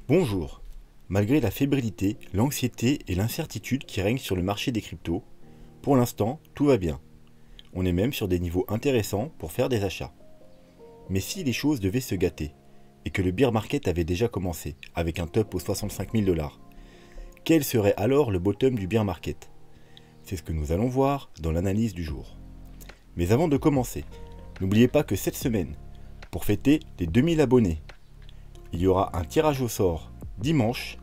Bonjour. Malgré la fébrilité, l'anxiété et l'incertitude qui règnent sur le marché des cryptos, pour l'instant, tout va bien. On est même sur des niveaux intéressants pour faire des achats. Mais si les choses devaient se gâter, et que le bear market avait déjà commencé, avec un top aux 65 000 $, quel serait alors le bottom du bear market? C'est ce que nous allons voir dans l'analyse du jour. Mais avant de commencer, n'oubliez pas que cette semaine, pour fêter les 2000 abonnés, il y aura un tirage au sort dimanche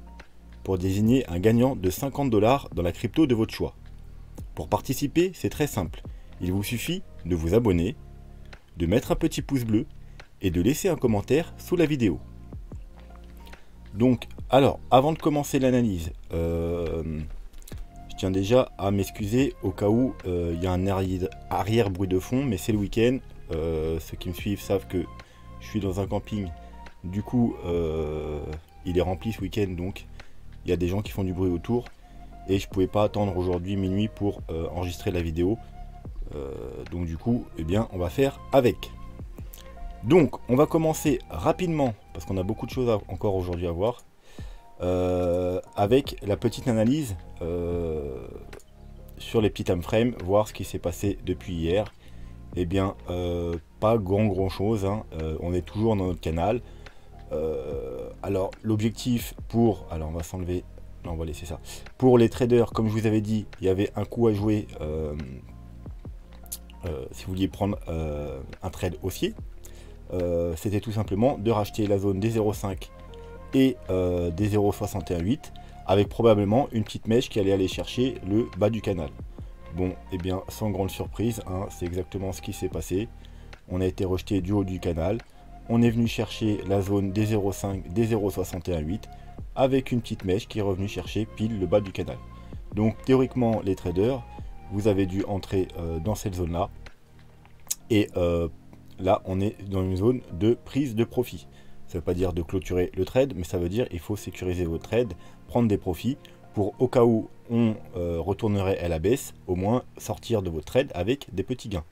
pour désigner un gagnant de 50 $ dans la crypto de votre choix. Pour participer, c'est très simple. Il vous suffit de vous abonner, de mettre un petit pouce bleu et de laisser un commentaire sous la vidéo. Donc, alors, avant de commencer l'analyse, je tiens déjà à m'excuser au cas où il y a un arrière bruit de fond, mais c'est le week-end. Ceux qui me suivent savent que je suis dans un camping. Du coup, il est rempli ce week-end, donc il y a des gens qui font du bruit autour. Et je pouvais pas attendre aujourd'hui minuit pour enregistrer la vidéo. Donc du coup, eh bien, on va faire avec. Donc, on va commencer rapidement, parce qu'on a beaucoup de choses encore aujourd'hui à voir, avec la petite analyse sur les petits time frames, voir ce qui s'est passé depuis hier. Eh bien, pas grand chose, hein. On est toujours dans notre canal. Alors l'objectif pour, alors on va s'enlever, non, on va laisser ça. Pour les traders, comme je vous avais dit, il y avait un coup à jouer si vous vouliez prendre un trade haussier. C'était tout simplement de racheter la zone des 0,5 et des 0,618 avec probablement une petite mèche qui allait aller chercher le bas du canal. Bon, et bien sans grande surprise, hein, c'est exactement ce qui s'est passé. On a été rejeté du haut du canal. On est venu chercher la zone des 0,5, des 0,618 avec une petite mèche qui est revenue chercher pile le bas du canal. Donc théoriquement, les traders, vous avez dû entrer dans cette zone là. Et là, on est dans une zone de prise de profit. Ça ne veut pas dire de clôturer le trade, mais ça veut dire qu'il faut sécuriser vos trades, prendre des profits pour, au cas où on retournerait à la baisse, au moins sortir de votre trade avec des petits gains.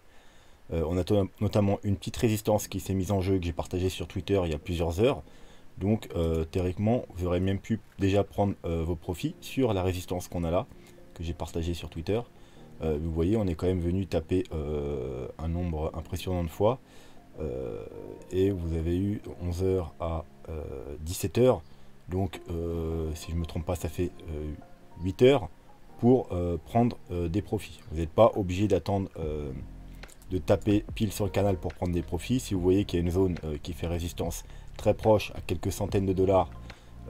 On a notamment une petite résistance qui s'est mise en jeu, que j'ai partagée sur Twitter il y a plusieurs heures. Donc théoriquement, vous aurez même pu déjà prendre vos profits sur la résistance qu'on a là, que j'ai partagée sur Twitter. Vous voyez, on est quand même venu taper un nombre impressionnant de fois. Et vous avez eu 11h à 17h. Donc si je ne me trompe pas, ça fait 8 heures pour prendre des profits. Vous n'êtes pas obligé d'attendre de taper pile sur le canal pour prendre des profits. Si vous voyez qu'il y a une zone qui fait résistance très proche, à quelques centaines de dollars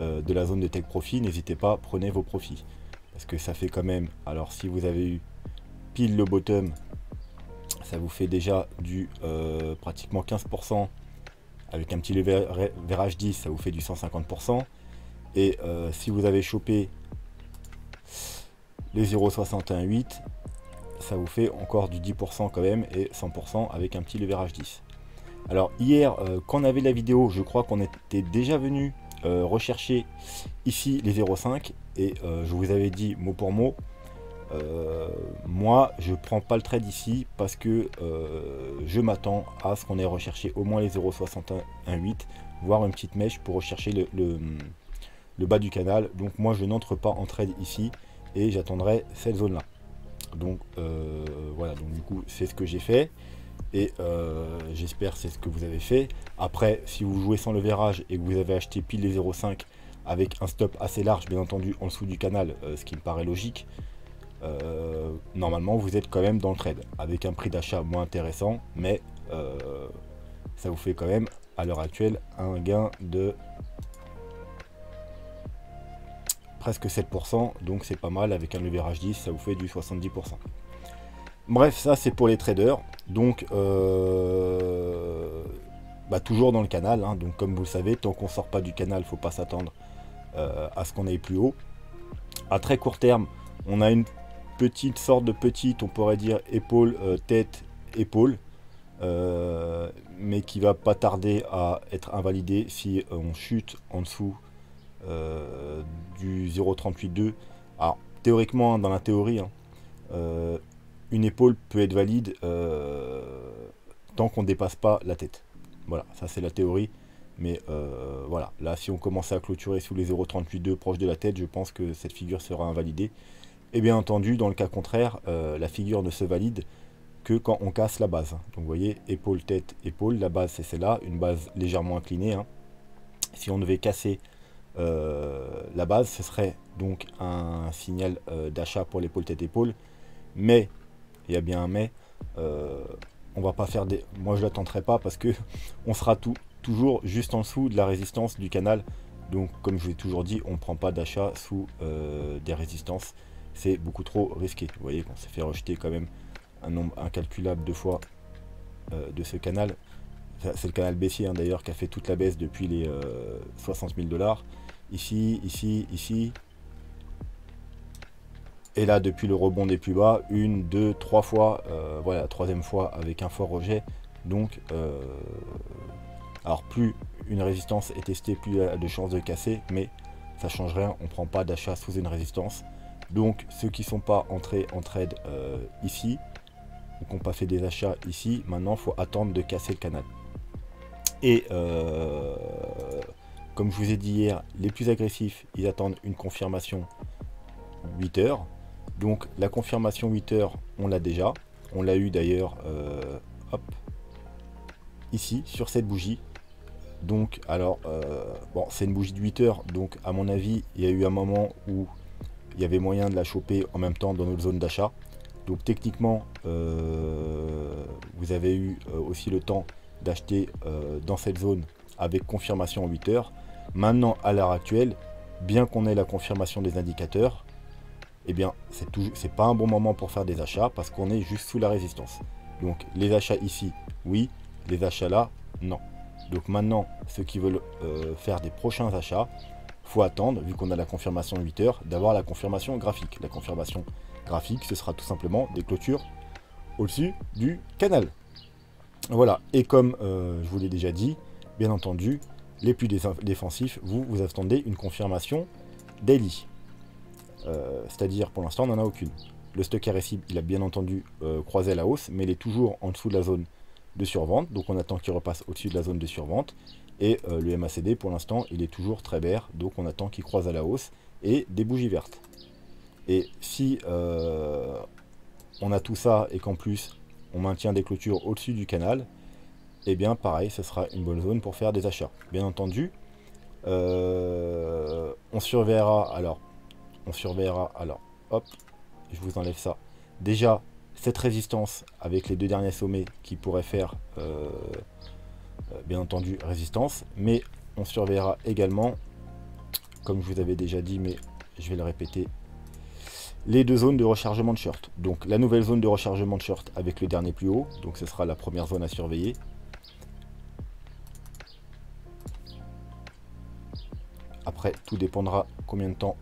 de la zone de take profit, n'hésitez pas, prenez vos profits. Parce que ça fait quand même, alors si vous avez eu pile le bottom, ça vous fait déjà du pratiquement 15%. Avec un petit leverage 10, ça vous fait du 150%. Et si vous avez chopé les 0,618, ça vous fait encore du 10% quand même, et 100% avec un petit leverage 10. Alors hier, quand on avait la vidéo, je crois qu'on était déjà venu rechercher ici les 0,5, et je vous avais dit mot pour mot, moi je prends pas le trade ici parce que je m'attends à ce qu'on ait recherché au moins les 0,618, voire une petite mèche pour rechercher le bas du canal. Donc moi je n'entre pas en trade ici et j'attendrai cette zone là. Donc voilà, donc du coup c'est ce que j'ai fait, et j'espère c'est ce que vous avez fait. Après, si vous jouez sans le verrage et que vous avez acheté pile les 0,5 avec un stop assez large bien entendu en dessous du canal, ce qui me paraît logique, normalement vous êtes quand même dans le trade avec un prix d'achat moins intéressant, mais ça vous fait quand même à l'heure actuelle un gain de presque 7%, donc c'est pas mal. Avec un leverage 10, ça vous fait du 70%. Bref, ça c'est pour les traders. Donc toujours dans le canal, hein. Donc comme vous le savez, tant qu'on sort pas du canal, il faut pas s'attendre à ce qu'on aille plus haut. À très court terme, on a une petite sorte de petite, on pourrait dire épaule, tête, épaule, mais qui va pas tarder à être invalidée si on chute en dessous du 0,382. Alors théoriquement, dans la théorie, hein, une épaule peut être valide tant qu'on ne dépasse pas la tête. Voilà, ça c'est la théorie. Mais voilà, là si on commençait à clôturer sous les 0,38,2 proche de la tête, je pense que cette figure sera invalidée. Et bien entendu, dans le cas contraire, la figure ne se valide que quand on casse la base. Donc vous voyez, épaule, tête, épaule, la base c'est celle-là, une base légèrement inclinée. Hein. Si on devait casser la base, ce serait donc un signal d'achat pour l'épaule, tête, épaule. Mais, il y a bien un mais, on va pas faire des... Moi je la tenterai pas parce que on sera toujours juste en dessous de la résistance du canal. Donc comme je vous ai toujours dit, on ne prend pas d'achat sous des résistances. C'est beaucoup trop risqué. Vous voyez qu'on s'est fait rejeter quand même un nombre incalculable de fois de ce canal. C'est le canal baissier hein, d'ailleurs qui a fait toute la baisse depuis les 60 000 $. Ici, ici, ici. Et là, depuis le rebond des plus bas, une, deux, trois fois, voilà, la troisième fois avec un fort rejet. Donc, alors plus une résistance est testée, plus il y a de chances de casser, mais ça change rien, on ne prend pas d'achat sous une résistance. Donc, ceux qui ne sont pas entrés en trade ici, ou qui n'ont pas fait des achats ici, maintenant, il faut attendre de casser le canal. Et comme je vous ai dit hier, les plus agressifs, ils attendent une confirmation 8 heures. Donc la confirmation 8 heures, on l'a déjà. On l'a eu d'ailleurs hop, ici, sur cette bougie. Donc, alors, bon, c'est une bougie de 8 heures. Donc, à mon avis, il y a eu un moment où il y avait moyen de la choper en même temps dans notre zone d'achat. Donc, techniquement, vous avez eu aussi le temps d'acheter dans cette zone avec confirmation en 8 heures. Maintenant, à l'heure actuelle, bien qu'on ait la confirmation des indicateurs, eh bien, c'est pas un bon moment pour faire des achats parce qu'on est juste sous la résistance. Donc, les achats ici, oui. Les achats là, non. Donc maintenant, ceux qui veulent faire des prochains achats, faut attendre, vu qu'on a la confirmation 8 heures, d'avoir la confirmation graphique. La confirmation graphique, ce sera tout simplement des clôtures au-dessus du canal. Voilà, et comme je vous l'ai déjà dit, bien entendu, les plus défensifs, vous attendez une confirmation daily. C'est-à-dire, pour l'instant, on n'en a aucune. Le stock RSI, il a bien entendu croisé à la hausse, mais il est toujours en dessous de la zone de survente. Donc, on attend qu'il repasse au-dessus de la zone de survente. Et le MACD, pour l'instant, il est toujours très vert. Donc, on attend qu'il croise à la hausse et des bougies vertes. Et si on a tout ça et qu'en plus, on maintient des clôtures au-dessus du canal, et bien, pareil, ce sera une bonne zone pour faire des achats. Bien entendu, on surveillera alors. Hop, je vous enlève ça. Déjà, cette résistance avec les deux derniers sommets qui pourraient faire, bien entendu, résistance. Mais on surveillera également, comme je vous avais déjà dit, mais je vais le répéter, les deux zones de rechargement de short. Donc, la nouvelle zone de rechargement de short avec le dernier plus haut. Donc, ce sera la première zone à surveiller. Après, tout dépendra combien de temps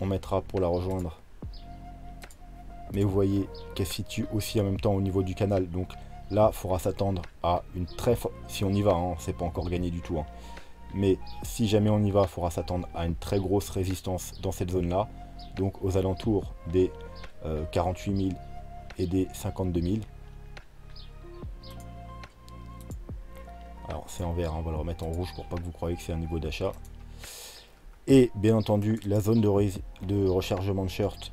on mettra pour la rejoindre. Mais vous voyez qu'elle se situe aussi en même temps au niveau du canal. Donc là, il faudra s'attendre à une très forte... Si on y va, hein, c'est pas encore gagné du tout. Hein. Mais si jamais on y va, il faudra s'attendre à une très grosse résistance dans cette zone-là. Donc aux alentours des 48 000 et des 52 000. Alors c'est en vert, hein, on va le remettre en rouge pour pas que vous croyez que c'est un niveau d'achat. Et bien entendu, la zone de rechargement de short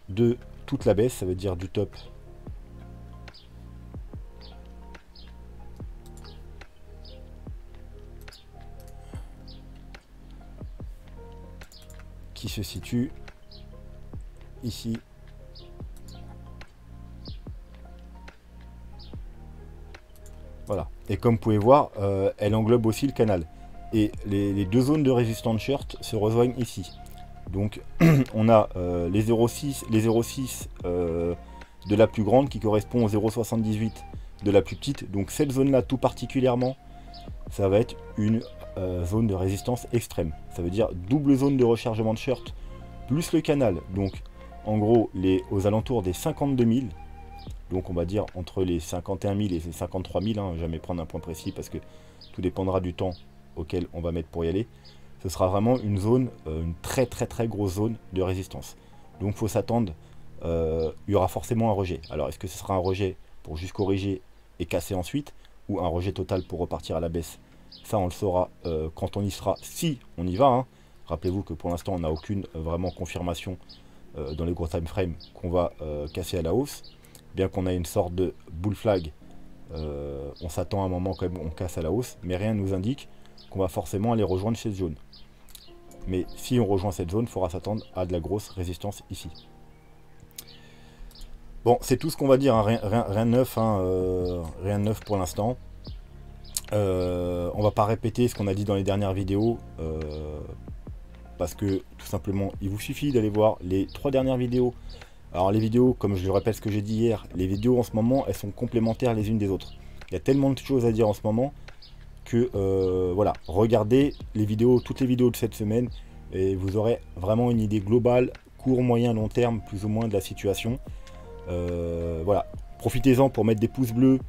de toute la baisse, ça veut dire du top qui se situe ici. Voilà. Et comme vous pouvez voir, elle englobe aussi le canal. Et les deux zones de résistance de short se rejoignent ici. Donc on a les 0,6 de la plus grande qui correspond aux 0,78 de la plus petite. Donc cette zone-là tout particulièrement, ça va être une zone de résistance extrême. Ça veut dire double zone de rechargement de short plus le canal. Donc en gros aux alentours des 52 000. Donc on va dire entre les 51 000 et les 53 000. Hein, jamais prendre un point précis parce que tout dépendra du temps auquel on va mettre pour y aller. Ce sera vraiment une zone, une très grosse zone de résistance. Donc il faut s'attendre, il y aura forcément un rejet. Alors est-ce que ce sera un rejet pour juste corriger et casser ensuite, ou un rejet total pour repartir à la baisse? Ça, on le saura quand on y sera, si on y va, hein. Rappelez-vous que pour l'instant, on n'a aucune vraiment confirmation dans les gros time frame qu'on va casser à la hausse. Bien qu'on a une sorte de bull flag, on s'attend à un moment quand même, on casse à la hausse, mais rien ne nous indique qu'on va forcément aller rejoindre cette zone. Mais si on rejoint cette zone, il faudra s'attendre à de la grosse résistance ici. Bon, c'est tout ce qu'on va dire, hein. Rien de neuf, hein, rien de neuf pour l'instant. On va pas répéter ce qu'on a dit dans les dernières vidéos, parce que tout simplement, il vous suffit d'aller voir les 3 dernières vidéos. Alors les vidéos, comme je le répète ce que j'ai dit hier, les vidéos en ce moment, elles sont complémentaires les unes des autres. Il y a tellement de choses à dire en ce moment que voilà, regardez les vidéos, toutes les vidéos de cette semaine, et vous aurez vraiment une idée globale, court, moyen, long terme, plus ou moins de la situation. Voilà, profitez-en pour mettre des pouces bleus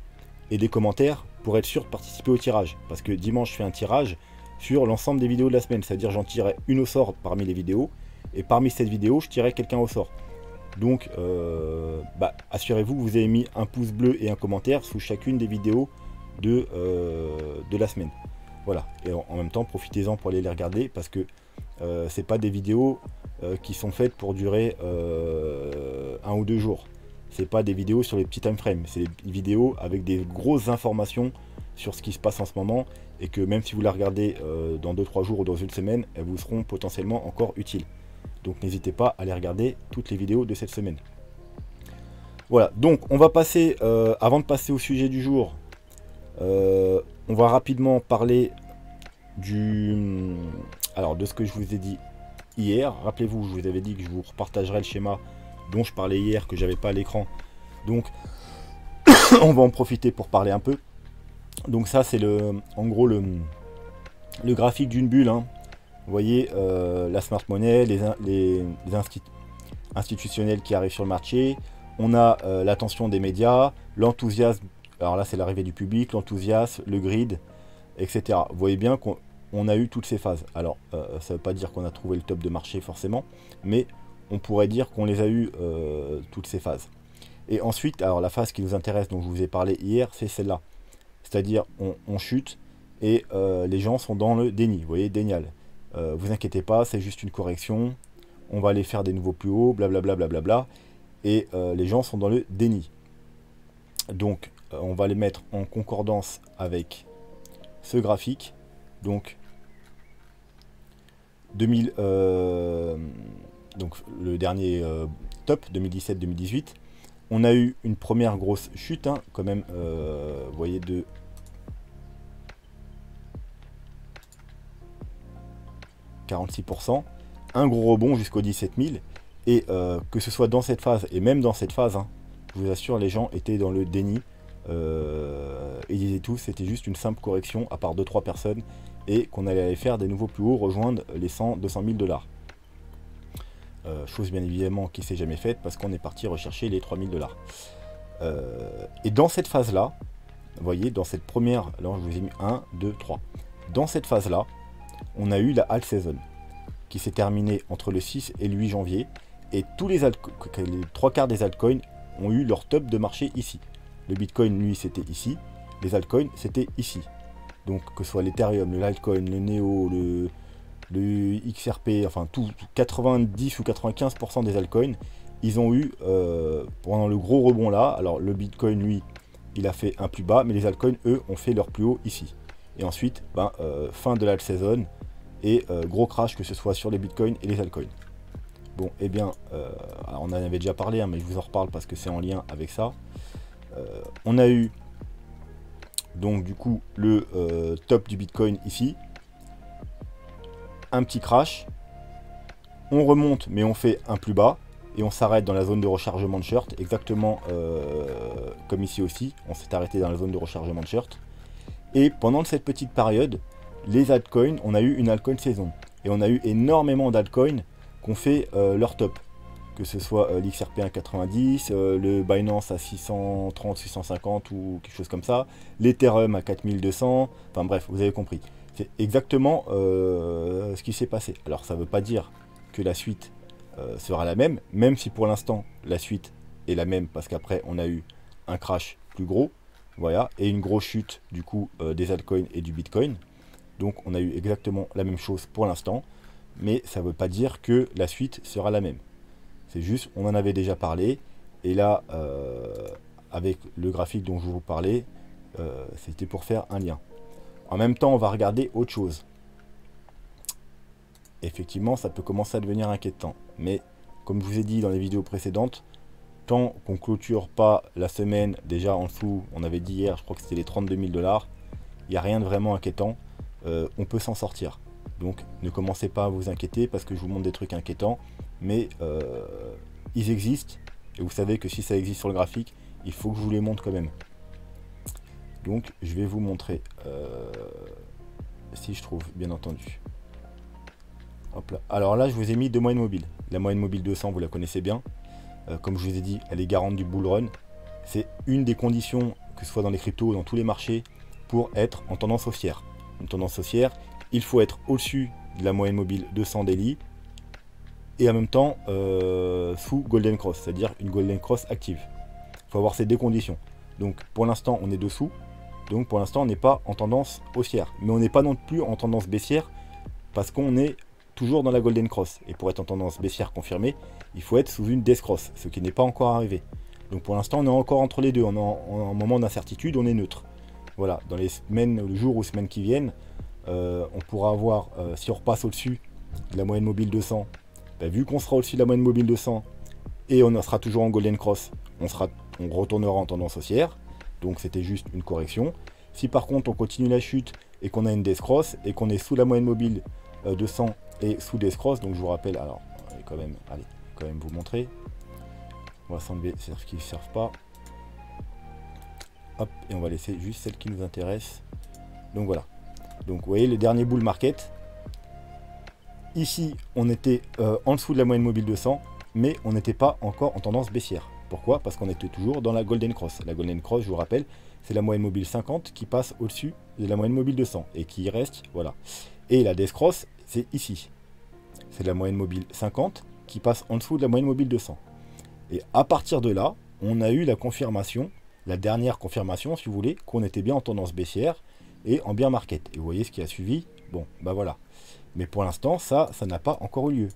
et des commentaires pour être sûr de participer au tirage, parce que dimanche je fais un tirage sur l'ensemble des vidéos de la semaine, c'est-à-dire j'en tirerai une au sort parmi les vidéos, et parmi cette vidéo je tirerai quelqu'un au sort. Donc assurez-vous que vous avez mis un pouce bleu et un commentaire sous chacune des vidéos de la semaine. Voilà, et en même temps profitez-en pour aller les regarder, parce que c'est pas des vidéos qui sont faites pour durer 1 ou 2 jours. C'est pas des vidéos sur les petits time frames, c'est des vidéos avec des grosses informations sur ce qui se passe en ce moment, et que même si vous la regardez dans 2-3 jours ou dans une semaine, elles vous seront potentiellement encore utiles. Donc n'hésitez pas à aller regarder toutes les vidéos de cette semaine. Voilà, donc on va passer, avant de passer au sujet du jour, on va rapidement parler de ce que je vous ai dit hier. Rappelez-vous, je vous avais dit que je vous repartagerai le schéma dont je parlais hier, que j'avais pas à l'écran. Donc on va en profiter pour parler un peu. Donc ça c'est en gros le graphique d'une bulle, hein. Vous voyez la smart money, les institutionnels qui arrivent sur le marché. On a l'attention des médias, l'enthousiasme, alors là c'est l'arrivée du public, l'enthousiasme, le grid, etc. Vous voyez bien qu'on a eu toutes ces phases. Alors ça ne veut pas dire qu'on a trouvé le top de marché forcément, mais on pourrait dire qu'on les a eu toutes ces phases. Et ensuite, alors la phase qui nous intéresse, dont je vous ai parlé hier, c'est celle-là. C'est-à-dire on chute et les gens sont dans le déni, vous voyez, dénial. Vous inquiétez pas, c'est juste une correction, on va aller faire des nouveaux plus hauts, blablabla, blablabla, et les gens sont dans le déni. Donc on va les mettre en concordance avec ce graphique. Donc donc le dernier top 2017-2018, on a eu une première grosse chute, hein, quand même, vous voyez, de 46%, un gros rebond jusqu'au 17 000, et que ce soit dans cette phase, et même dans cette phase, hein, je vous assure, les gens étaient dans le déni, ils disaient tous, c'était juste une simple correction, à part 2-3 personnes, et qu'on allait aller faire des nouveaux plus hauts, rejoindre les 100-200 000 $. Chose bien évidemment qui s'est jamais faite, parce qu'on est parti rechercher les 3 000 $. Et dans cette phase-là, vous voyez, dans cette première, là je vous ai mis 1, 2, 3, dans cette phase-là, on a eu la alt season qui s'est terminée entre le 6 et le 8 janvier, et tous les 3 quarts des altcoins ont eu leur top de marché ici. Le Bitcoin, lui, c'était ici, les altcoins, c'était ici. Donc que ce soit l'Ethereum, le Litecoin, le Neo, le XRP, enfin tout, 90 ou 95% des altcoins, ils ont eu, pendant le gros rebond là, alors le Bitcoin, lui, il a fait un plus bas, mais les altcoins, eux, ont fait leur plus haut ici. Et ensuite, fin de l'alt season, et gros crash, que ce soit sur les bitcoins et les altcoins. Bon, et bien, on en avait déjà parlé, hein, mais je vous en reparle parce que c'est en lien avec ça. On a eu, donc du coup, le top du bitcoin ici. Un petit crash. On remonte, mais on fait un plus bas. Et on s'arrête dans la zone de rechargement de short, exactement comme ici aussi. On s'est arrêté dans la zone de rechargement de short. Et pendant cette petite période, les altcoins, on a eu une altcoin saison. Et on a eu énormément d'altcoins qui ont fait leur top. Que ce soit l'XRP 1,90, le Binance à 630, 650 ou quelque chose comme ça. L'Ethereum à 4200. Enfin bref, vous avez compris. C'est exactement ce qui s'est passé. Alors ça ne veut pas dire que la suite sera la même. Même si pour l'instant, la suite est la même. Parce qu'après, on a eu un crash plus gros. Voilà, et une grosse chute du coup des altcoins et du Bitcoin. Donc on a eu exactement la même chose pour l'instant, mais ça ne veut pas dire que la suite sera la même. C'est juste, on en avait déjà parlé, et là, avec le graphique dont je vous parlais, c'était pour faire un lien. En même temps, on va regarder autre chose. Effectivement, ça peut commencer à devenir inquiétant, mais comme je vous ai dit dans les vidéos précédentes, tant qu'on clôture pas la semaine, déjà en dessous, on avait dit hier, je crois que c'était les 32 000 $, il n'y a rien de vraiment inquiétant, on peut s'en sortir. Donc ne commencez pas à vous inquiéter parce que je vous montre des trucs inquiétants, mais ils existent, et vous savez que si ça existe sur le graphique, il faut que je vous les montre quand même. Donc je vais vous montrer, si je trouve, bien entendu. Hop là. Alors là, je vous ai mis deux moyennes mobiles. La moyenne mobile 200, vous la connaissez bien. Comme je vous ai dit, elle est garante du bull run. C'est une des conditions, que ce soit dans les cryptos ou dans tous les marchés, pour être en tendance haussière. Une tendance haussière, il faut être au-dessus de la moyenne mobile 200 daily et en même temps sous Golden Cross, c'est-à-dire une Golden Cross active. Il faut avoir ces deux conditions. Donc pour l'instant, on est dessous. Donc pour l'instant, on n'est pas en tendance haussière. Mais on n'est pas non plus en tendance baissière parce qu'on est toujours dans la Golden Cross. Et pour être en tendance baissière confirmée, il faut être sous une Death Cross, ce qui n'est pas encore arrivé. Donc pour l'instant, on est encore entre les deux. On est en moment d'incertitude, on est neutre. Voilà, dans les semaines, le jour ou semaines qui viennent, on pourra avoir, si on repasse au-dessus de la moyenne mobile 200, ben, vu qu'on sera au-dessus de la moyenne mobile 200 et on sera toujours en Golden Cross, on retournera en tendance haussière. Donc c'était juste une correction. Si par contre on continue la chute et qu'on a une Death Cross et qu'on est sous la moyenne mobile 200 et sous Death Cross, donc je vous rappelle, alors allez, quand même vous montrer. On va s'enlever celles qui ne servent pas. Hop, et on va laisser juste celles qui nous intéressent. Donc voilà. Donc vous voyez le dernier bull market. Ici, on était en dessous de la moyenne mobile 200, mais on n'était pas encore en tendance baissière. Pourquoi? Parce qu'on était toujours dans la Golden Cross. La Golden Cross, je vous rappelle, c'est la moyenne mobile 50 qui passe au-dessus de la moyenne mobile 200 et qui reste, voilà. Et la Death Cross, c'est ici. C'est la moyenne mobile 50 qui passe en dessous de la moyenne mobile 200. Et à partir de là, on a eu la confirmation, la dernière confirmation, si vous voulez, qu'on était bien en tendance baissière et en bear market. Et vous voyez ce qui a suivi. Bon, bah voilà. Mais pour l'instant, ça n'a pas encore eu lieu.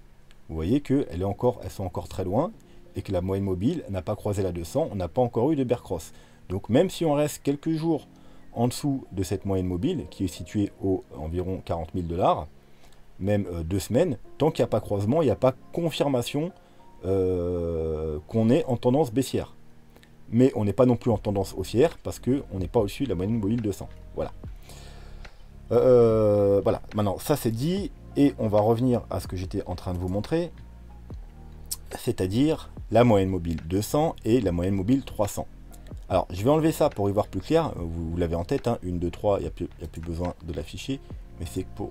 Vous voyez qu'elles sont encore très loin et que la moyenne mobile n'a pas croisé la 200. On n'a pas encore eu de bear cross. Donc même si on reste quelques jours en dessous de cette moyenne mobile, qui est située au environ 40 000 $, même 2 semaines, tant qu'il n'y a pas croisement, il n'y a pas confirmation qu'on est en tendance baissière. Mais on n'est pas non plus en tendance haussière parce qu'on n'est pas au-dessus de la moyenne mobile 200. Voilà. Voilà, maintenant ça c'est dit et on va revenir à ce que j'étais en train de vous montrer, c'est-à-dire la moyenne mobile 200 et la moyenne mobile 300. Alors je vais enlever ça pour y voir plus clair, vous l'avez en tête, hein, 1, 2, 3, il n'y a plus besoin de l'afficher, mais c'est pour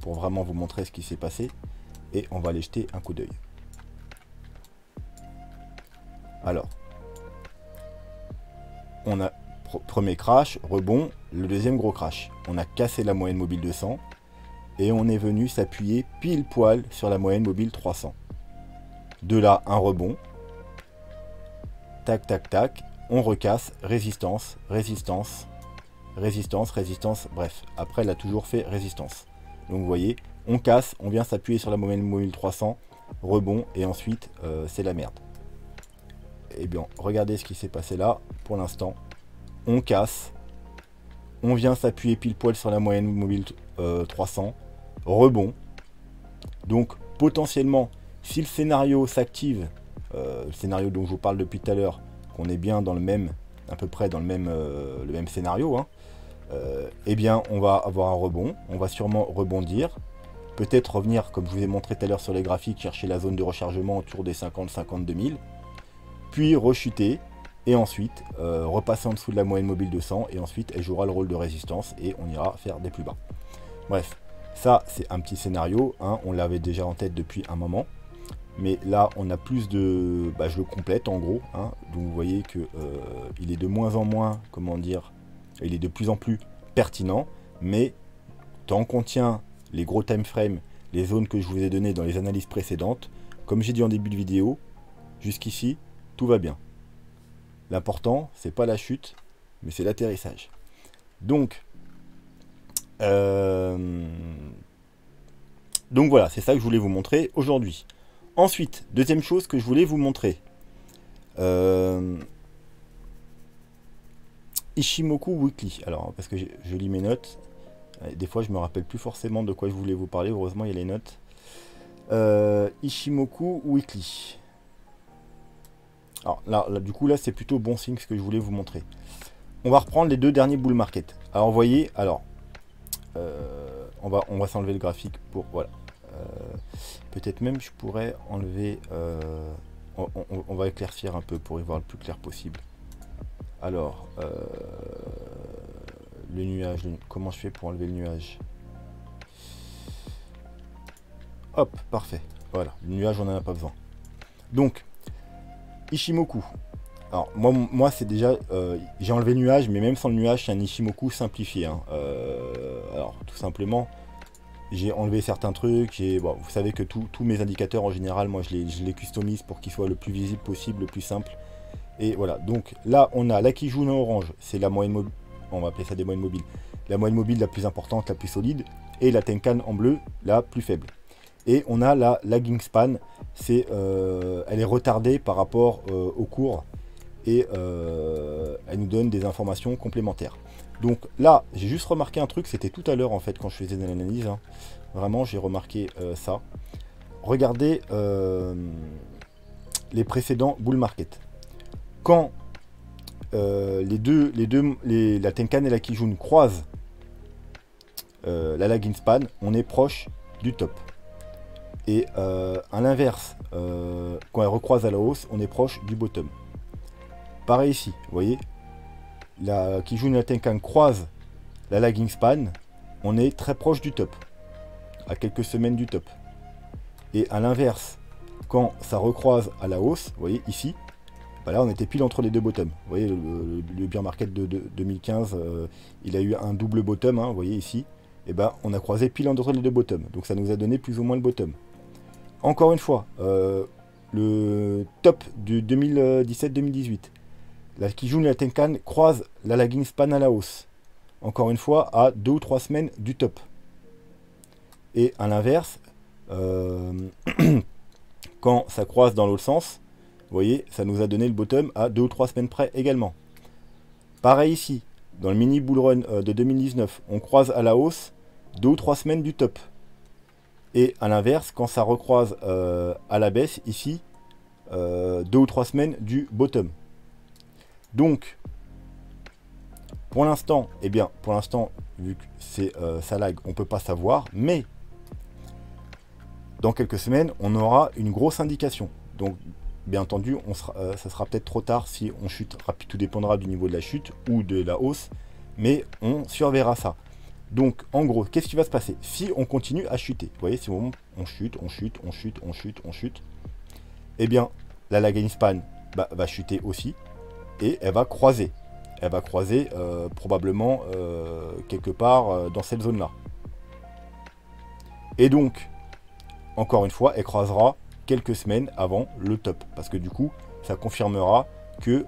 vraiment vous montrer ce qui s'est passé et on va aller jeter un coup d'œil. Alors, on a premier crash, rebond, le deuxième gros crash. On a cassé la moyenne mobile 200 et on est venu s'appuyer pile poil sur la moyenne mobile 300. De là, un rebond. Tac, tac, tac. On recasse, résistance, résistance, résistance, résistance. Bref, après, elle a toujours fait résistance. Donc, vous voyez, on casse, on vient s'appuyer sur la moyenne mobile 300, rebond, et ensuite, c'est la merde. Eh bien, regardez ce qui s'est passé là, pour l'instant. On casse, on vient s'appuyer pile poil sur la moyenne mobile 300, rebond. Donc potentiellement, si le scénario s'active, le scénario dont je vous parle depuis tout à l'heure, qu'on est bien dans le même, à peu près dans le même scénario, hein, eh bien on va avoir un rebond, on va sûrement rebondir, peut-être revenir, comme je vous ai montré tout à l'heure sur les graphiques, chercher la zone de rechargement autour des 50-52 000, puis rechuter, et ensuite repasser en dessous de la moyenne mobile 200 et ensuite elle jouera le rôle de résistance et on ira faire des plus bas. Bref, ça c'est un petit scénario, hein, on l'avait déjà en tête depuis un moment, mais là on a plus de, je le complète en gros, hein, donc vous voyez que il est de moins en moins, comment dire, il est de plus en plus pertinent, mais tant qu'on tient les gros time frames, les zones que je vous ai données dans les analyses précédentes, comme j'ai dit en début de vidéo, jusqu'ici tout va bien. L'important, c'est pas la chute, mais c'est l'atterrissage. Donc, Euh, Donc voilà, c'est ça que je voulais vous montrer aujourd'hui. Ensuite, deuxième chose que je voulais vous montrer. Euh, Ishimoku Weekly. Alors, parce que je lis mes notes. Des fois, je me rappelle plus forcément de quoi je voulais vous parler. Heureusement, il y a les notes. Ishimoku Weekly. Alors là, du coup, là, c'est plutôt bon signe ce que je voulais vous montrer. On va reprendre les deux derniers bull market. Alors, vous voyez, alors, on va s'enlever le graphique pour, voilà. Peut-être même je pourrais enlever, on va éclaircir un peu pour y voir le plus clair possible. Alors, le nuage, comment je fais pour enlever le nuage? Hop, parfait. Voilà, le nuage, on n'en a pas besoin. Donc, Ishimoku. Alors, moi c'est déjà, j'ai enlevé le nuage, mais même sans le nuage, c'est un Ishimoku simplifié. Hein. Alors, tout simplement, j'ai enlevé certains trucs. Bon, vous savez que tous mes indicateurs, en général, moi, je les customise pour qu'ils soient le plus visible possible, le plus simple. Et voilà, donc là, on a la Kijun en orange, c'est la moyenne mobile, on va appeler ça des moyennes mobiles. La moyenne mobile la plus importante, la plus solide, et la Tenkan en bleu, la plus faible. Et on a la lagging span, elle est retardée par rapport au cours, et elle nous donne des informations complémentaires. Donc là, j'ai juste remarqué un truc, c'était tout à l'heure en fait quand je faisais l'analyse. Hein. Vraiment, j'ai remarqué ça. Regardez les précédents bull market. Quand la Tenkan et la Kijun croisent la lagging span, on est proche du top. Et à l'inverse, quand elle recroise à la hausse, on est proche du bottom. Pareil ici, vous voyez, la Kijun et la Tenkan croisent la lagging span, on est très proche du top, à quelques semaines du top. Et à l'inverse, quand ça recroise à la hausse, vous voyez ici, bah là on était pile entre les deux bottoms. Vous voyez le bear market de 2015, il a eu un double bottom, hein, vous voyez ici. Et ben on a croisé pile entre les deux bottoms. Donc ça nous a donné plus ou moins le bottom. Encore une fois, le top du 2017-2018. La Kijun et la Tenkan croisent la lagging span à la hausse. Encore une fois, à 2 ou 3 semaines du top. Et à l'inverse, quand ça croise dans l'autre sens, vous voyez, ça nous a donné le bottom à 2 ou 3 semaines près également. Pareil ici, dans le mini bull run de 2019, on croise à la hausse 2 ou 3 semaines du top. Et à l'inverse, quand ça recroise à la baisse, ici, 2 ou 3 semaines du bottom. Donc, pour l'instant, vu que c'est ça lag, on ne peut pas savoir, mais dans quelques semaines, on aura une grosse indication. Donc, bien entendu, ça sera peut-être trop tard si on chute rapide, tout dépendra du niveau de la chute ou de la hausse, mais on surveillera ça. Donc, en gros, qu'est-ce qui va se passer si on continue à chuter? Vous voyez, si on chute, eh bien, la lagging span va chuter aussi, et elle va croiser. Elle va croiser probablement quelque part dans cette zone-là. Et donc, encore une fois, elle croisera quelques semaines avant le top. Parce que du coup, ça confirmera que,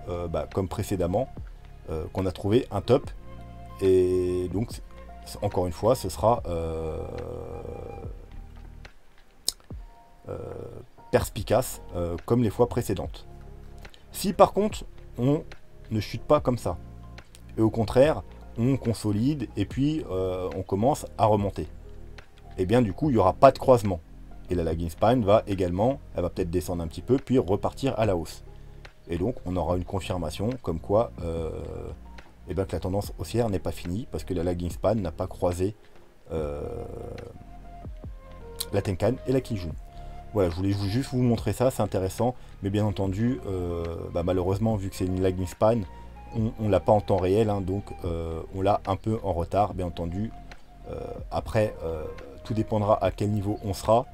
comme précédemment, qu'on a trouvé un top. Et donc, encore une fois, ce sera perspicace comme les fois précédentes. Si par contre, on ne chute pas comme ça, et au contraire, on consolide et puis on commence à remonter, et bien du coup, il n'y aura pas de croisement. Et la lagging span va également, elle va peut-être descendre un petit peu, puis repartir à la hausse. Et donc, on aura une confirmation comme quoi que la tendance haussière n'est pas finie, parce que la lagging span n'a pas croisé la Tenkan et la Kijun. Voilà, je voulais juste vous montrer ça, c'est intéressant, mais bien entendu, malheureusement, vu que c'est une lagging span, on l'a pas en temps réel, hein, donc on l'a un peu en retard, bien entendu. Après, tout dépendra à quel niveau on sera,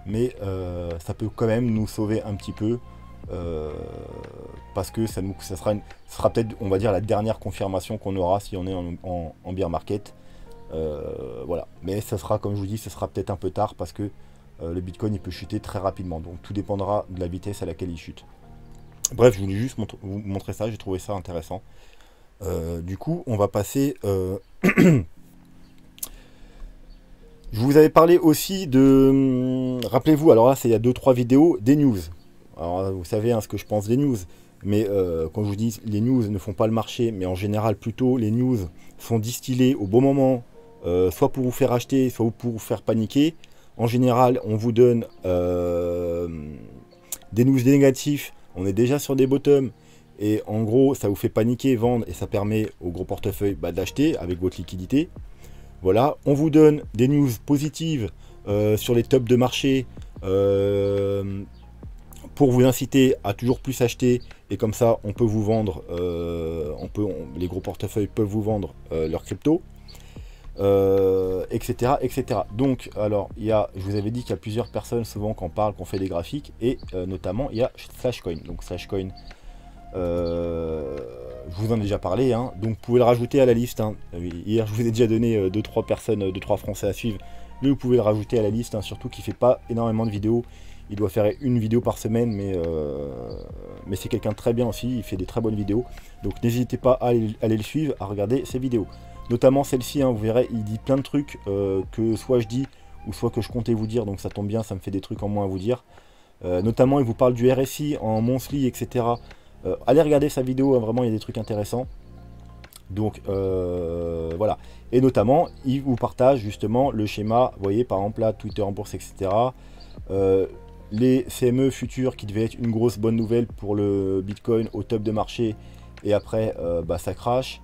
mais ça peut quand même nous sauver un petit peu, parce que ça sera peut-être, on va dire, la dernière confirmation qu'on aura si on est en bear market. Voilà, mais ça sera, comme je vous dis, ce sera peut-être un peu tard, parce que le Bitcoin il peut chuter très rapidement, donc tout dépendra de la vitesse à laquelle il chute. Bref, je voulais juste vous montrer ça, j'ai trouvé ça intéressant. Du coup, on va passer Je vous avais parlé aussi de... Rappelez-vous, alors là c'est il y a 2-3 vidéos, des news. Alors vous savez ce que je pense des news. Mais quand je vous dis les news ne font pas le marché, mais en général plutôt les news sont distillées au bon moment, soit pour vous faire acheter, soit pour vous faire paniquer. En général, on vous donne des news négatifs, on est déjà sur des bottoms, et en gros ça vous fait paniquer, vendre, et ça permet au gros portefeuille d'acheter avec votre liquidité. Voilà, on vous donne des news positives sur les tops de marché pour vous inciter à toujours plus acheter, et comme ça on peut vous vendre, les gros portefeuilles peuvent vous vendre leurs crypto, etc., etc. Donc alors je vous avais dit qu'il y a plusieurs personnes souvent qui en parlent, qui ont fait des graphiques, et notamment il y a Slashcoin. Donc Slashcoin, je vous en ai déjà parlé, hein, donc vous pouvez le rajouter à la liste, hein. Hier je vous ai déjà donné 2-3 personnes, 2-3 Français à suivre, mais vous pouvez le rajouter à la liste, hein, surtout qu'il ne fait pas énormément de vidéos. Il doit faire une vidéo par semaine, mais c'est quelqu'un de très bien aussi, il fait des très bonnes vidéos. Donc n'hésitez pas à aller le suivre, à regarder ses vidéos. Notamment celle-ci, hein, vous verrez, il dit plein de trucs que soit je dis, ou soit que je comptais vous dire, donc ça tombe bien, ça me fait des trucs en moins à vous dire. Notamment, il vous parle du RSI en monthly, etc. Allez regarder sa vidéo, hein, vraiment, il y a des trucs intéressants. Donc voilà. Et notamment, il vous partage justement le schéma, vous voyez, par exemple là, Twitter en bourse, etc. Les CME futurs qui devaient être une grosse bonne nouvelle pour le Bitcoin au top de marché, et après ça crash.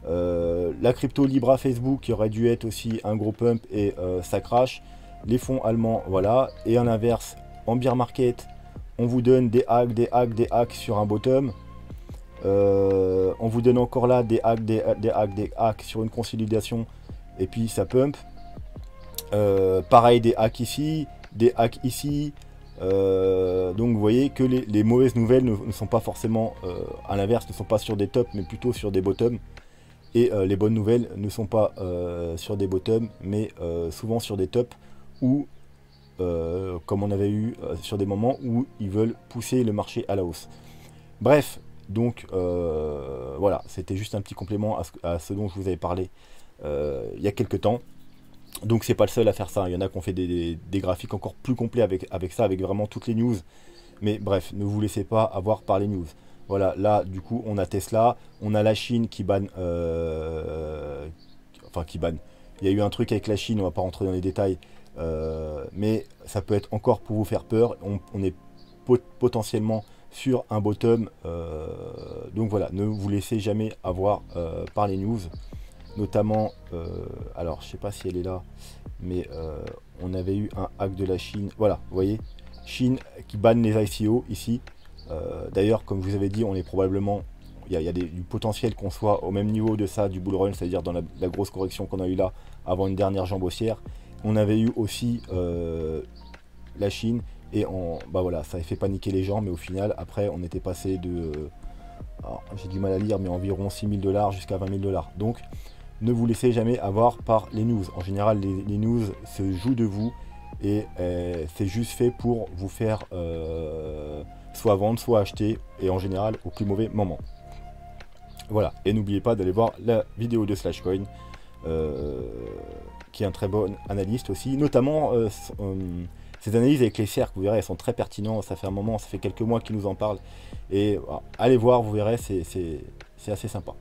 La crypto Libra Facebook qui aurait dû être aussi un gros pump, et ça crash. Les fonds allemands, voilà. Et à l'inverse, en bear market, on vous donne des hacks, des hacks, des hacks sur un bottom. On vous donne encore là des hacks, des hacks, des hacks sur une consolidation, et puis ça pump. Pareil, des hacks ici, des hacks ici. Donc vous voyez que les mauvaises nouvelles ne sont pas forcément, à l'inverse, ne sont pas sur des tops, mais plutôt sur des bottoms. Et les bonnes nouvelles ne sont pas sur des bottoms, mais souvent sur des tops, ou comme on avait eu sur des moments où ils veulent pousser le marché à la hausse. Bref, donc voilà, c'était juste un petit complément à ce dont je vous avais parlé il y a quelques temps. Donc c'est pas le seul à faire ça, il y en a qui ont fait des graphiques encore plus complets avec ça, avec vraiment toutes les news. Mais bref, ne vous laissez pas avoir par les news. Voilà, là du coup on a Tesla, on a la Chine qui banne, enfin qui banne. Il y a eu un truc avec la Chine, on va pas rentrer dans les détails, mais ça peut être encore pour vous faire peur. On est potentiellement sur un bottom, donc voilà, ne vous laissez jamais avoir par les news. Notamment, alors je sais pas si elle est là, mais on avait eu un hack de la Chine. Voilà, vous voyez, Chine qui banne les ICO ici. D'ailleurs, comme je vous avais dit, on est probablement, il y a du potentiel qu'on soit au même niveau de ça, du bull run, c'est-à-dire dans la grosse correction qu'on a eu là avant une dernière jambe haussière. On avait eu aussi la Chine, et voilà, ça a fait paniquer les gens, mais au final, après, on était passé de, j'ai du mal à lire, mais environ 6 000 $ jusqu'à 20 000 $. Donc, ne vous laissez jamais avoir par les news. En général, les news se jouent de vous, et c'est juste fait pour vous faire soit vendre, soit acheter, et en général au plus mauvais moment. Voilà, et n'oubliez pas d'aller voir la vidéo de Slashcoin, qui est un très bon analyste aussi, notamment ces analyses avec les cercles, vous verrez, elles sont très pertinentes. Ça fait un moment, ça fait quelques mois qu'il nous en parle, et allez voir, vous verrez, c'est assez sympa.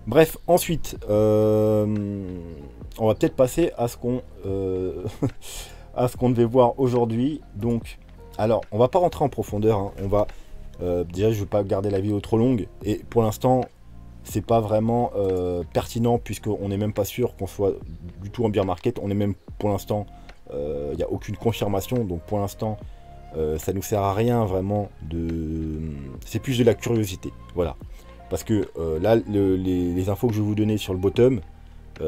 Bref, ensuite, on va peut-être passer à ce qu'on à ce qu'on devait voir aujourd'hui. Donc, alors, on va pas rentrer en profondeur, hein. On va déjà, je ne veux pas garder la vidéo trop longue, et pour l'instant, c'est pas vraiment pertinent, puisqu'on n'est même pas sûr qu'on soit du tout en bear market. On est même, pour l'instant, il n'y a aucune confirmation, donc pour l'instant, ça nous sert à rien vraiment c'est plus de la curiosité, voilà. Parce que là, les infos que je vais vous donner sur le bottom,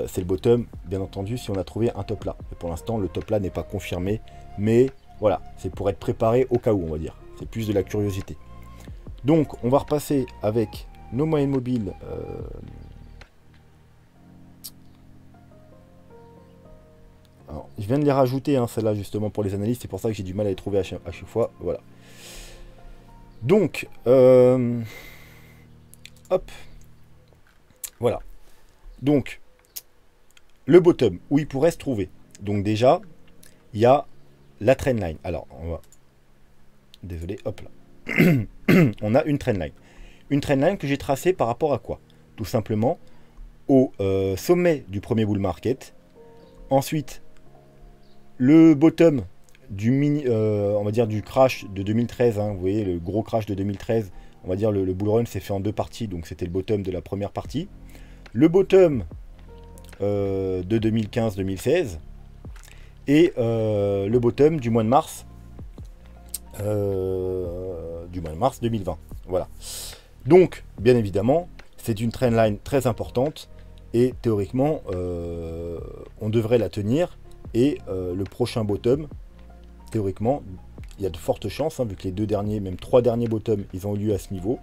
c'est le bottom, bien entendu, si on a trouvé un top là. Et pour l'instant, le top là n'est pas confirmé, mais voilà, c'est pour être préparé au cas où, on va dire. C'est plus de la curiosité. Donc, on va repasser avec nos moyennes mobiles. Alors, je viens de les rajouter, hein, celles-là, justement, pour les analyses. C'est pour ça que j'ai du mal à les trouver à chaque fois. Voilà. Donc, hop. Voilà. Donc, le bottom, où il pourrait se trouver. Donc déjà, il y a la trendline. Alors, on va... Désolé, hop là. On a une trendline. Une trendline que j'ai tracée par rapport à quoi? Tout simplement au sommet du premier bull market. Ensuite, le bottom du mini, on va dire du crash de 2013. Hein, vous voyez, le gros crash de 2013. On va dire le bull run s'est fait en deux parties. Donc c'était le bottom de la première partie. Le bottom de 2015-2016. Et le bottom du mois de mars. Du mois de mars 2020. Voilà. Donc, bien évidemment, c'est une trendline très importante et théoriquement, on devrait la tenir. Et le prochain bottom, théoriquement, il y a de fortes chances, hein, vu que les deux derniers, même trois derniers bottoms, ils ont eu lieu à ce niveau.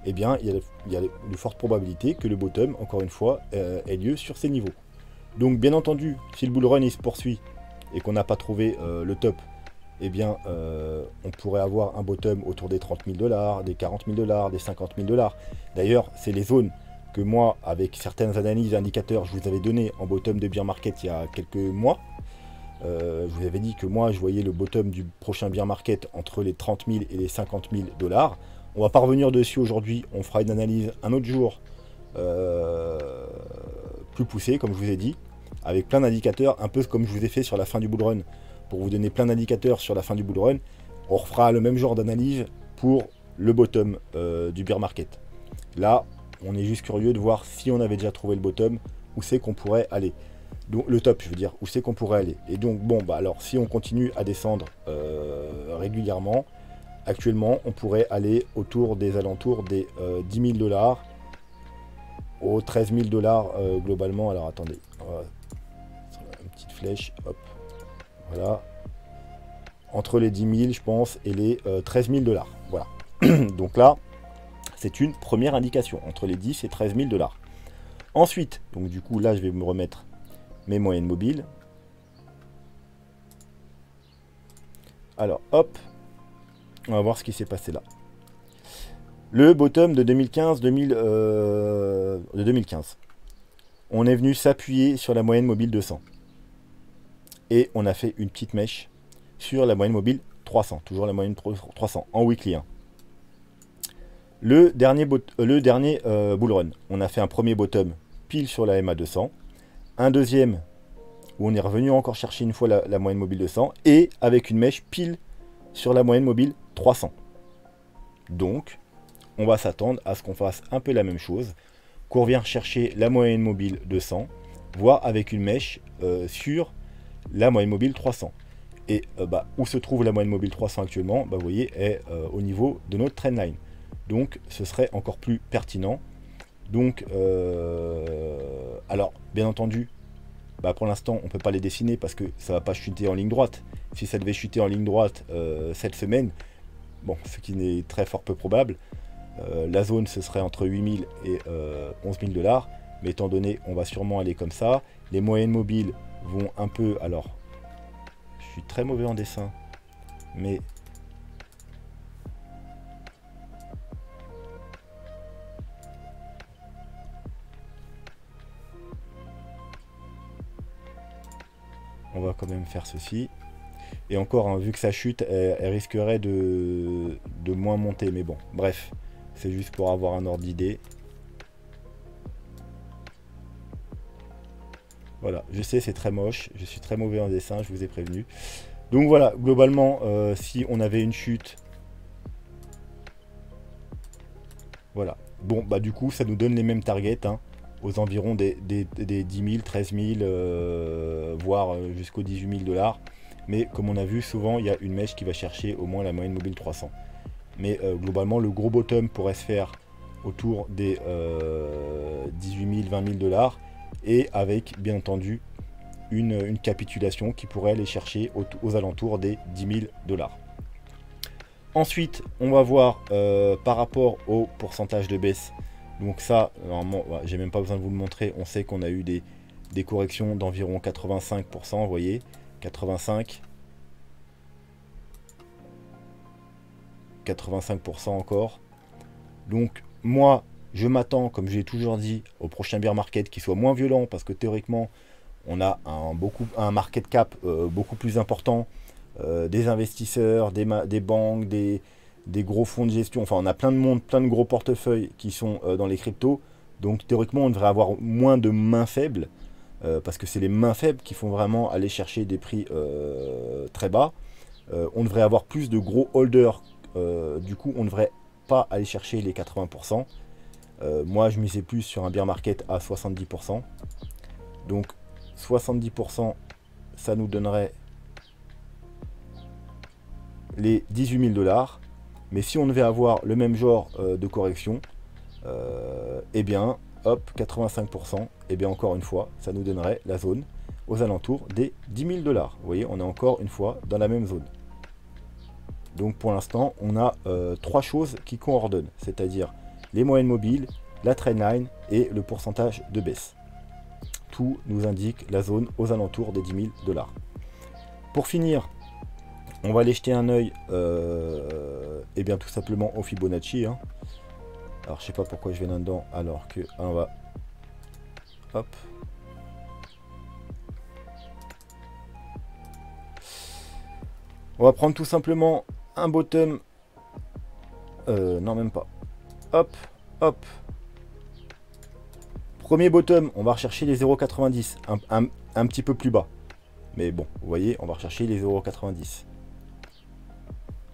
Eh bien, il y a de fortes probabilités que le bottom, encore une fois, ait lieu sur ces niveaux. Donc, bien entendu, si le bull run il se poursuit et qu'on n'a pas trouvé le top, eh bien, on pourrait avoir un bottom autour des 30 000 $, des 40 000 $, des 50 000 $. D'ailleurs, c'est les zones que moi, avec certaines analyses indicateurs, je vous avais donné en bottom de bear market il y a quelques mois. Je vous avais dit que moi, je voyais le bottom du prochain bear market entre les 30 000 et les 50 000 $. On va pas revenir dessus aujourd'hui, on fera une analyse un autre jour plus poussée, comme je vous ai dit, avec plein d'indicateurs, un peu comme je vous ai fait sur la fin du bull run, pour vous donner plein d'indicateurs sur la fin du bull run. On refera le même genre d'analyse pour le bottom du bear market. Là, on est juste curieux de voir si on avait déjà trouvé le bottom, où c'est qu'on pourrait aller. Donc, le top, je veux dire, où c'est qu'on pourrait aller. Et donc, bon, bah alors, si on continue à descendre régulièrement, actuellement, on pourrait aller autour des alentours des 10 000 $, aux 13 000 $ globalement. Alors, attendez, une petite flèche, hop. Voilà. Entre les 10 000, je pense, et les 13 000 $. Voilà. Donc là, c'est une première indication. Entre les 10 et 13 000 $. Ensuite, donc du coup, là, je vais me remettre mes moyennes mobiles. Alors, hop. On va voir ce qui s'est passé là. Le bottom de 2015. On est venu s'appuyer sur la moyenne mobile 200. Et on a fait une petite mèche sur la moyenne mobile 300. Toujours la moyenne 300 en weekly 1. Le dernier bull run, on a fait un premier bottom pile sur la MA 200. Un deuxième où on est revenu encore chercher une fois la moyenne mobile 200. Et avec une mèche pile sur la moyenne mobile 300. Donc, on va s'attendre à ce qu'on fasse un peu la même chose. Qu'on revienne chercher la moyenne mobile 200. Voire avec une mèche sur la moyenne mobile 300. Et où se trouve la moyenne mobile 300 actuellement, vous voyez, est au niveau de notre trendline. Donc ce serait encore plus pertinent. Donc alors bien entendu, pour l'instant on ne peut pas les dessiner parce que ça ne va pas chuter en ligne droite. Si ça devait chuter en ligne droite cette semaine, bon, ce qui n'est très fort peu probable, la zone ce serait entre 8 000 et 11 000 $. Mais étant donné on va sûrement aller comme ça, les moyennes mobiles vont un peu, alors je suis très mauvais en dessin, mais on va quand même faire ceci. Et encore, hein, vu que ça chute, elle risquerait de moins monter, mais bon, bref, c'est juste pour avoir un ordre d'idée. Voilà, je sais, c'est très moche, je suis très mauvais en dessin, je vous ai prévenu. Donc voilà, globalement, si on avait une chute... Voilà. Bon, du coup, ça nous donne les mêmes targets, hein, aux environs des 10 000, 13 000, voire jusqu'aux 18 000 $. Mais comme on a vu, souvent, il y a une mèche qui va chercher au moins la moyenne mobile 300. Mais globalement, le gros bottom pourrait se faire autour des 18 000, 20 000 $. Et avec, bien entendu, une capitulation qui pourrait aller chercher aux alentours des 10 000 $. Ensuite, on va voir par rapport au pourcentage de baisse. Donc ça, normalement, j'ai même pas besoin de vous le montrer. On sait qu'on a eu des corrections d'environ 85%, vous voyez, 85% encore. Donc moi, je m'attends, comme je l'ai toujours dit, au prochain bear market qui soit moins violent, parce que théoriquement, on a un market cap beaucoup plus important, des investisseurs, des banques, des gros fonds de gestion, enfin on a plein de monde, plein de gros portefeuilles qui sont dans les cryptos. Donc théoriquement on devrait avoir moins de mains faibles, parce que c'est les mains faibles qui font vraiment aller chercher des prix très bas. On devrait avoir plus de gros holders, du coup on ne devrait pas aller chercher les 80%. Moi je misais plus sur un bear market à 70%. Donc 70%, ça nous donnerait les 18 000 $. Mais si on devait avoir le même genre de correction, eh bien, hop, 85%, eh bien encore une fois, ça nous donnerait la zone aux alentours des 10 000 $. Vous voyez, on est encore une fois dans la même zone. Donc pour l'instant, on a trois choses qui coordonnent, c'est-à-dire les moyennes mobiles, la trendline et le pourcentage de baisse. Tout nous indique la zone aux alentours des 10 000 $. Pour finir, on va aller jeter un œil, et bien tout simplement au Fibonacci. Hein. Alors je sais pas pourquoi je vais là-dedans alors que on va, hop. On va prendre tout simplement un bottom, non même pas. Hop, hop. Premier bottom, on va rechercher les 0,90, un petit peu plus bas. Mais bon, vous voyez, on va rechercher les 0,90.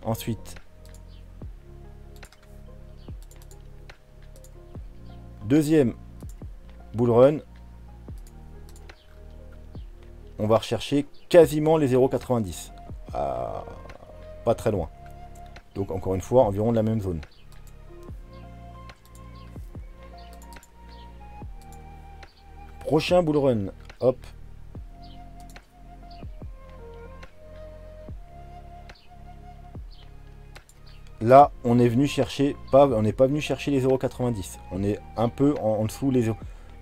Ensuite, deuxième bull run, on va rechercher quasiment les 0,90. Pas très loin. Donc encore une fois, environ de la même zone. Prochain bull run, hop. Là, on est venu chercher, on n'est pas venu chercher les 0,90. On est un peu en dessous les 0.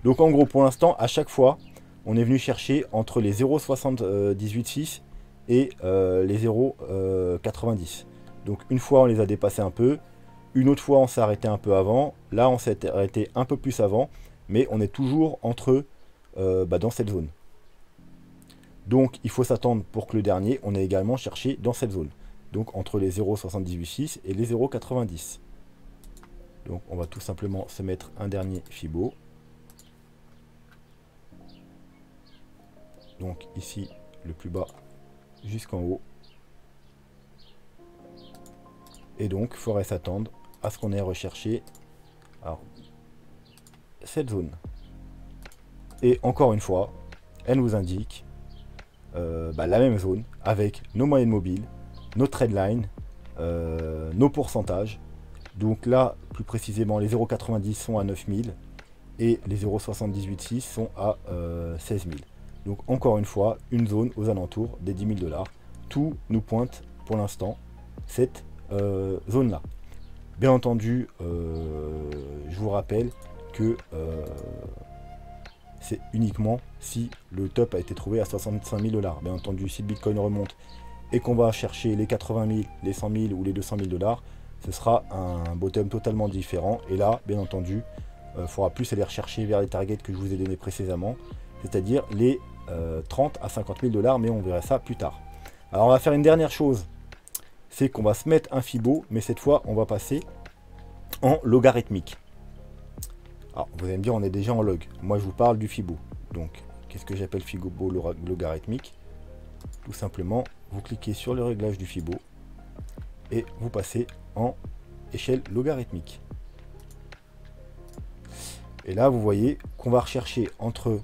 Donc en gros, pour l'instant, à chaque fois, on est venu chercher entre les 0,786 et les 0,90. Donc une fois, on les a dépassés un peu. Une autre fois, on s'est arrêté un peu avant. Là, on s'est arrêté un peu plus avant. Mais on est toujours entre dans cette zone. Donc il faut s'attendre pour que le dernier, on ait également cherché dans cette zone. Donc entre les 0,786 et les 0,90. Donc on va tout simplement se mettre un dernier Fibo. Donc ici, le plus bas jusqu'en haut. Et donc, il faudrait s'attendre à ce qu'on ait recherché alors, cette zone. Et encore une fois, elle nous indique la même zone avec nos moyennes mobiles, nos trendlines, nos pourcentages. Donc là, plus précisément, les 0,90 sont à 9000 et les 0,786 sont à 16 000. Donc encore une fois, une zone aux alentours des 10 000 $. Tout nous pointe pour l'instant cette zone-là. Bien entendu, je vous rappelle que c'est uniquement si le top a été trouvé à 65 000 $. Bien entendu, si le Bitcoin remonte et qu'on va chercher les 80 000, les 100 000 ou les 200 000 $, ce sera un bottom totalement différent. Et là, bien entendu, il faudra plus aller rechercher vers les targets que je vous ai donnés précédemment, c'est-à-dire les 30 à 50 000 $, mais on verra ça plus tard. Alors on va faire une dernière chose, c'est qu'on va se mettre un Fibo, mais cette fois on va passer en logarithmique. Alors vous allez me dire, on est déjà en log. Moi je vous parle du Fibo. Donc qu'est-ce que j'appelle Fibo logarithmique? Tout simplement, vous cliquez sur le réglage du Fibo et vous passez en échelle logarithmique. Et là vous voyez qu'on va rechercher entre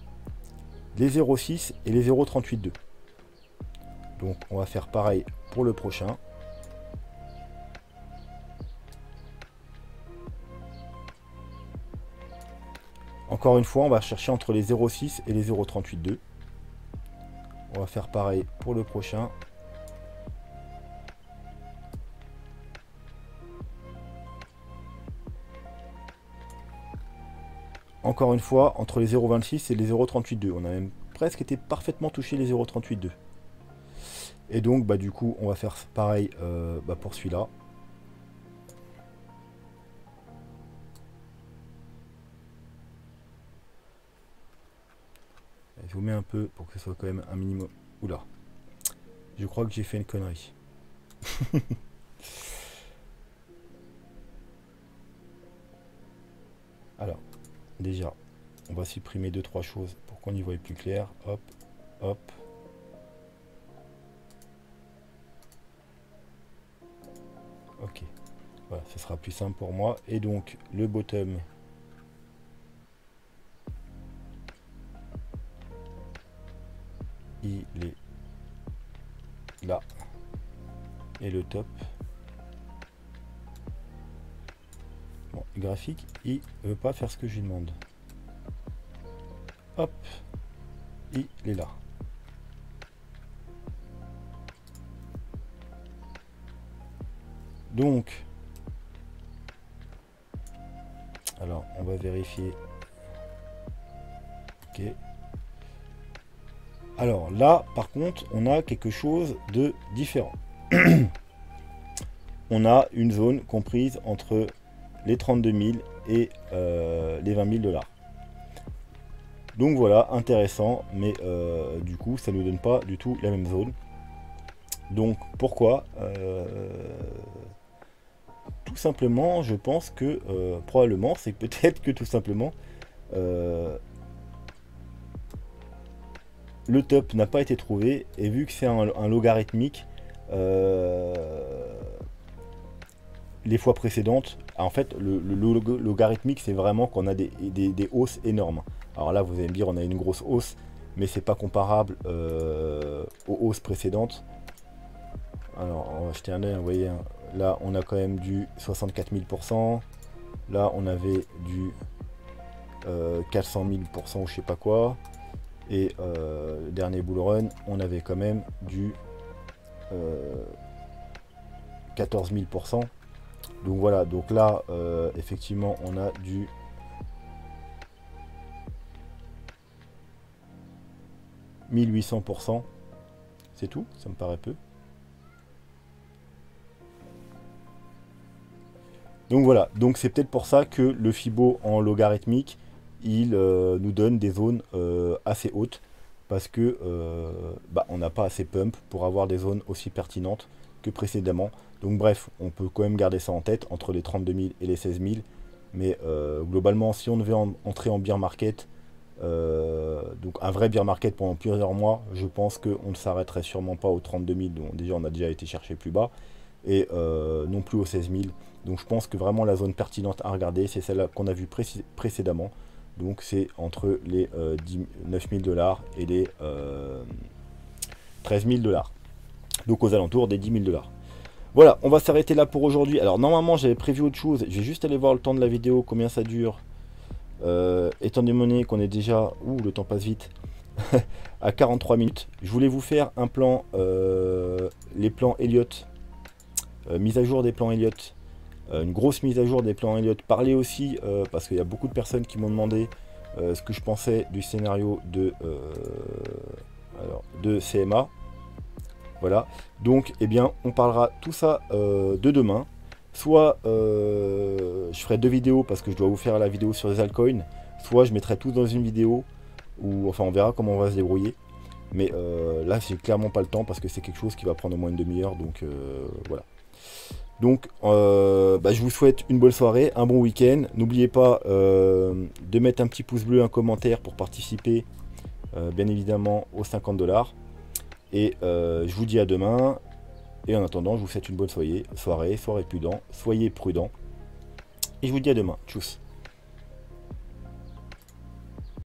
les 0,6 et les 0,382. Donc on va faire pareil pour le prochain. Encore une fois, on va chercher entre les 0,6 et les 0,382. On va faire pareil pour le prochain. Encore une fois, entre les 0,26 et les 0,382. On a même presque été parfaitement touché les 0,382. Et donc, du coup, on va faire pareil pour celui-là. je vous mets un peu pour que ce soit quand même un minimum. Oula, je crois que j'ai fait une connerie. Alors, déjà, on va supprimer 2-3 choses pour qu'on y voie plus clair. Hop, hop. Ok, voilà, ce sera plus simple pour moi. Et donc, le bottom, il est là. Et le top. Bon, le graphique, il veut pas faire ce que je lui demande. Hop, il est là. Donc, alors on va vérifier. Ok. Alors là, par contre, on a quelque chose de différent. On a une zone comprise entre les 32 000 et les 20 000 $. Donc voilà, intéressant, mais du coup, ça ne nous donne pas du tout la même zone. Donc pourquoi tout simplement, je pense que probablement, c'est peut-être que tout simplement le top n'a pas été trouvé, et vu que c'est un logarithmique, les fois précédentes, en fait, le logarithmique, c'est vraiment qu'on a des hausses énormes. Alors là, vous allez me dire, on a une grosse hausse, mais c'est pas comparable aux hausses précédentes. Alors, on va jeter un œil, vous voyez, hein, là, on a quand même du 64 000%. Là, on avait du 400 000% ou je sais pas quoi. Et le dernier bull run, on avait quand même du 14 000%. Donc voilà, donc là, effectivement, on a du 1800%. C'est tout, ça me paraît peu. Donc voilà, donc c'est peut-être pour ça que le Fibo en logarithmique, il nous donne des zones assez hautes, parce que on n'a pas assez pump pour avoir des zones aussi pertinentes que précédemment. Donc bref, on peut quand même garder ça en tête, entre les 32 000 et les 16 000. Mais globalement, si on devait entrer en bear market, donc un vrai bear market pendant plusieurs mois, je pense qu'on ne s'arrêterait sûrement pas aux 32 000, donc déjà on a déjà été chercher plus bas, et non plus aux 16 000. Donc je pense que vraiment la zone pertinente à regarder, c'est celle qu'on a vue précédemment. Donc c'est entre les 9 000 $ et les 13 000 $. Donc aux alentours des 10 000 $. Voilà, on va s'arrêter là pour aujourd'hui. Alors normalement j'avais prévu autre chose. Je vais juste aller voir le temps de la vidéo, combien ça dure. Étant donné qu'on est déjà... Ouh, le temps passe vite. À 43 minutes. Je voulais vous faire un plan, les plans Elliott. Mise à jour des plans Elliott. Une grosse mise à jour des plans Elliott. Parler aussi, parce qu'il y a beaucoup de personnes qui m'ont demandé ce que je pensais du scénario de CMA. Voilà, donc eh bien on parlera tout ça de demain. Soit je ferai 2 vidéos parce que je dois vous faire la vidéo sur les altcoins, soit je mettrai tout dans une vidéo, ou enfin on verra comment on va se débrouiller. Mais là j'ai clairement pas le temps parce que c'est quelque chose qui va prendre au moins une demi-heure, donc voilà. Donc je vous souhaite une bonne soirée, un bon week-end. N'oubliez pas de mettre un petit pouce bleu, un commentaire pour participer bien évidemment aux 50 $. Et je vous dis à demain. Et en attendant, je vous souhaite une bonne soirée prudent. Soyez prudent. Et je vous dis à demain. Tchuss.